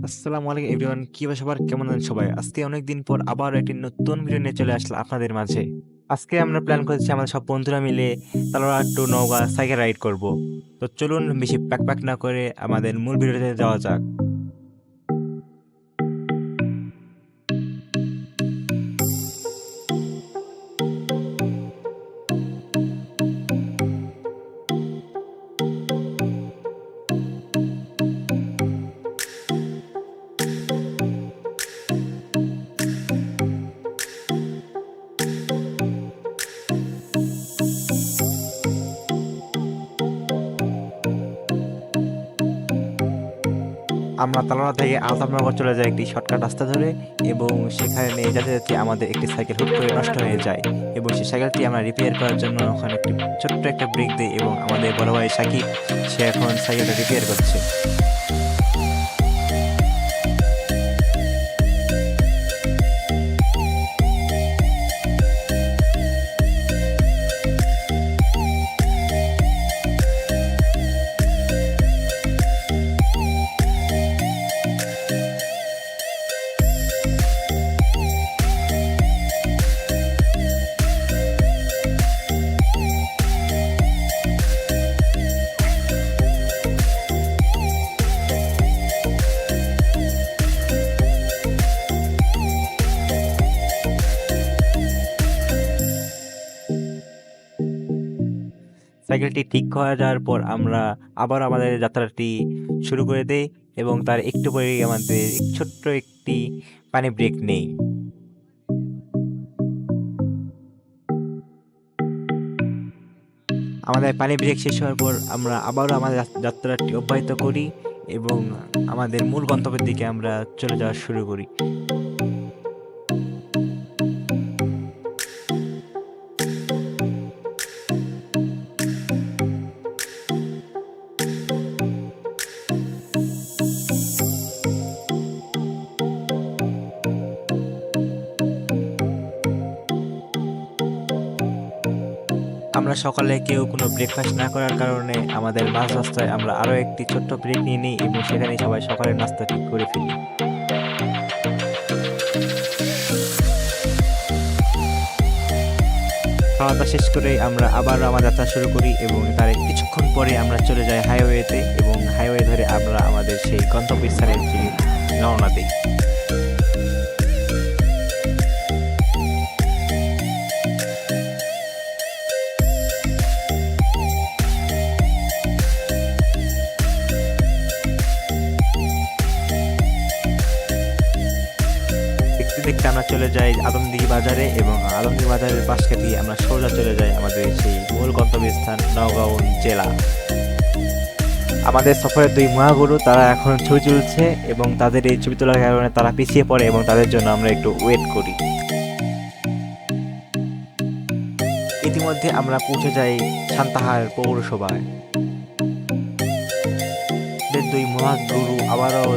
আসসালামু আলাইকুম এভরিওয়ান, কি অবস্থা সবার? কেমন আছেন সবাই? আজকে অনেকদিন পর আবার একটি নতুন ভিডিও নিয়ে চলে আসলাম আপনাদের মাঝে। আজকে আমরা প্ল্যান করেছি আমাদের সব বন্ধুরা মিলে তালওয়ার টু নওগাঁ সাইকেল রাইড করব। তো চলুন বেশি প্যাক না করে আমাদের মূল ভিডিওতে যাওয়া যাক। আমরা তালোড়া থেকে আলতাফনগর চলে যাই একটি শর্টকাট রাস্তা ধরে, এবং সেখানে যেতে যেতে আমাদের একটি সাইকেল হুট করে নষ্ট হয়ে যায়, এবং সেই সাইকেলটি আমরা রিপেয়ার করার জন্য ওখানে একটি ছোট্ট একটা ব্রেক দিই, এবং আমাদের বড় ভাই সাকিব সে এখন সাইকেলটা রিপেয়ার করছে। সাইকেলটি ঠিক হয়ে যাওয়ার পর আমরা আবার আমাদের যাত্রাটি শুরু করে দেই, এবং তার একটু পরেই আমাদের ছোট্ট একটি পানি ব্রেক নেই। আমাদের পানি ব্রেক শেষ হওয়ার পর আমরা আবারও আমাদের যাত্রাটি অব্যাহত করি, এবং আমাদের মূল গন্তব্যের দিকে আমরা চলে যাওয়া শুরু করি। আমরা সকালে কেউ কোনো ব্রেকফাস্ট না করার কারণে আমাদের মাঝ রাস্তায় আমরা আরও একটি ছোট্ট ব্রেক নিয়ে নিই, এবং সেখানে সবাই সকালের নাস্তা ঠিক করে ফেলি। খাওয়া দাওয়া শেষ করে আমরা আবার আমার যাত্রা শুরু করি, এবং তার কিছুক্ষণ পরে আমরা চলে যাই হাইওয়েতে, এবং হাইওয়ে ধরে আমরা আমাদের সেই গন্তব্যস্থানের দিকে রওনা দিই। দেখতে দেখতে আমরা চলে যাই আদমদিঘি বাজারে, এবং আদমদিঘি বাজারের পাশ কাটিয়ে আমরা সোজা চলে যাই আমাদের সেই মূল গন্তব্যস্থান নওগাঁ জেলা। আমাদের সফরের দুই মহাগুরু তারা এখন ছবি তুলছে, এবং তাদের এই ছবি তোলার কারণে তারা পিছিয়ে পড়ে, এবং তাদের জন্য আমরা একটু ওয়েট করি। ইতিমধ্যে আমরা পৌঁছে যাই সান্তাহার পৌরসভায়। দুই মহাগুরু আবারও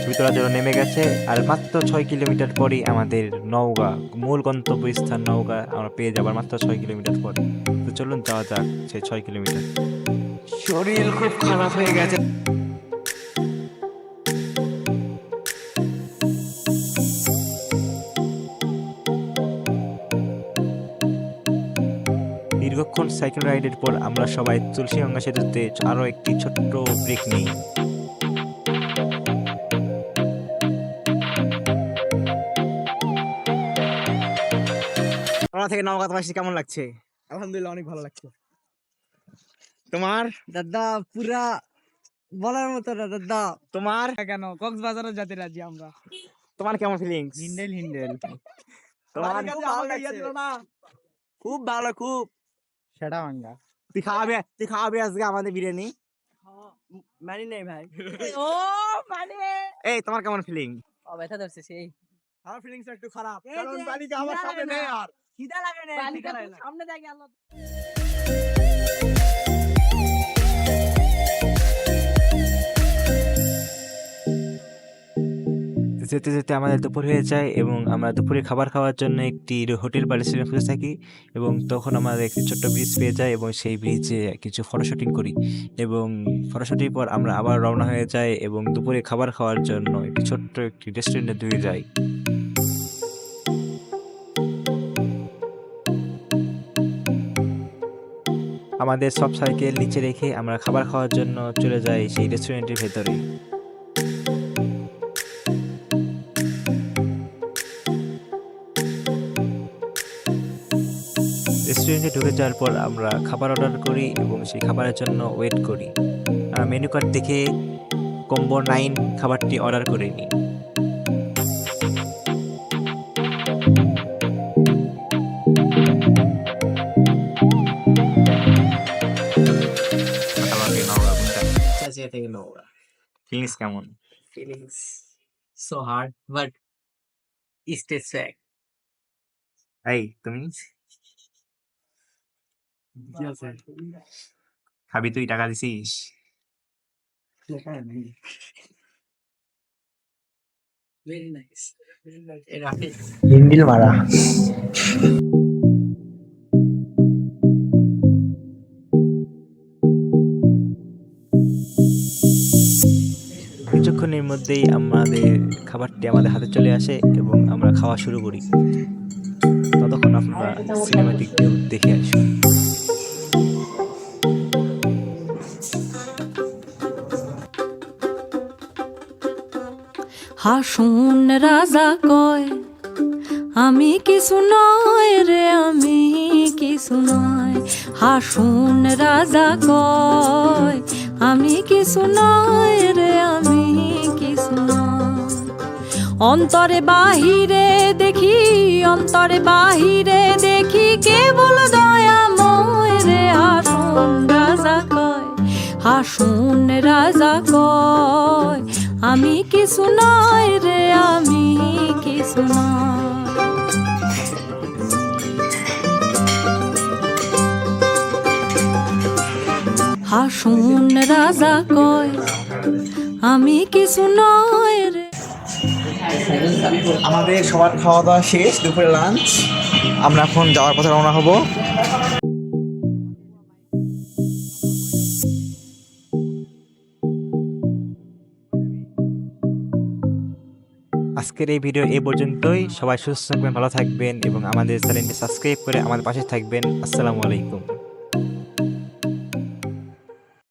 ছবি তোলার জন্য নেমে গেছে, আর মাত্র 6 কিলোমিটার পরই আমাদের নওগাঁ মূল গন্তব্যস্থান নওগাঁ আমরা পেয়ে যাবার মাত্র 6 কিলোমিটার পরে। তো চলুন যাওয়া যাক সেই 6 কিলোমিটার। শরীর খুব খারাপ হয়ে গেছে। দীর্ঘক্ষণ সাইকেল রাইডের পর আমরা সবাই তুলসীগঙ্গা সেতুতে আরো একটি ছোট্ট ব্রেক নিই। নওগাঁ থেকে নওগাঁবাসী কেমন লাগছে? আলহামদুলিল্লাহ অনেক ভালো লাগছে। তোমার দাদা পুরা বলার মতো না দাদা। তোমার কেন কক্সবাজারও যেতে রাজি আমরা। তোমার কেমন ফিলিংস? হিন্ডেল তোমার খুব ভালো লাগছে। খুব ভালো, খুব। সেটা ভাঙ্গা তুই খাওয়াবি আজকে আমাদের বিরিয়ানি? মানি নেই ভাই। ও মানে এই তোমার কেমন ফিলিং? ও ব্যথা ধরছে সেই। আমার ফিলিংস একটু খারাপ এই কারণ যে বালিকা আমার খিদা সামনে লাগে নেই না। আর খিদা লাগে না, বালিকা খিদা লাগে না। সামনে দেখে আল্লাহ। যেতে যেতে আমাদের দুপুর হয়ে যায় এবং আমরা দুপুরে খাবার খাওয়ার জন্য একটি হোটেল বা রেস্টুরেন্ট খুঁজে থাকি এবং তখন আমাদের একটি ছোট্ট ব্রিজ পেয়ে যায় এবং সেই ব্রিজে কিছু ফটোশুটিং করি এবং ফটোশুটিং পর আমরা আবার রওনা হয়ে যাই এবং দুপুরে খাবার খাওয়ার জন্য একটি ছোট্ট একটি রেস্টুরেন্টে দিয়ে যাই। আমাদের সব সাইকেল নিচে রেখে আমরা খাবার খাওয়ার জন্য চলে যাই সেই রেস্টুরেন্টের ভেতরে। রেস্টুরেন্টে ঢুকে যাওয়ার পর আমরা খাবার অর্ডার করি এবং সেই খাবারের জন্য ওয়েট করি। মেনু কার্ড দেখে কম্বো 9 খাবারটি অর্ডার করে নিই। Chachi থেকে নোংরা। ফিলিংস কেমন? Feelings so hard but stay safe. এই তুমি খাবি? তুই টাকা দিছিস? Very nice. Very nice. হিন্দিল মারা। কিছুক্ষণের মধ্যেই আমাদের খাবারটি আমাদের হাতে চলে আসে এবং আমরা খাওয়া শুরু করি। ততক্ষণ আপনারা সিনেমাটিক ভিউ দেখে আসুন। হাসুন রাজা কয় আমি কিছু নয় রে, আমি কিছু নয়। হাসুন রাজা কয় আমি কিছু নয় রে, আমি কিছু নয়। অন্তরে বাহিরে দেখি, অন্তরে বাহিরে দেখি কেবল দয়াময় রে। হাসুন রাজা কয়, হাসুন রাজা কয় আমি কিছু নয় রে, আমি কিছু নয়। হাসুন রাজা কয় আমি কিছু নয় রে। আমাদের সবার খাওয়া দাওয়া শেষ, দুপুরে লাঞ্চ। আমরা এখন যাওয়ার পথে রওনা হব। আজকের এই ভিডিও এই পর্যন্তই। সবাই সুস্থ থাকবেন, ভালো থাকবেন এবং আমাদের চ্যানেলটি সাবস্ক্রাইব করে আমাদের পাশে থাকবেন। আসসালামু আলাইকুম।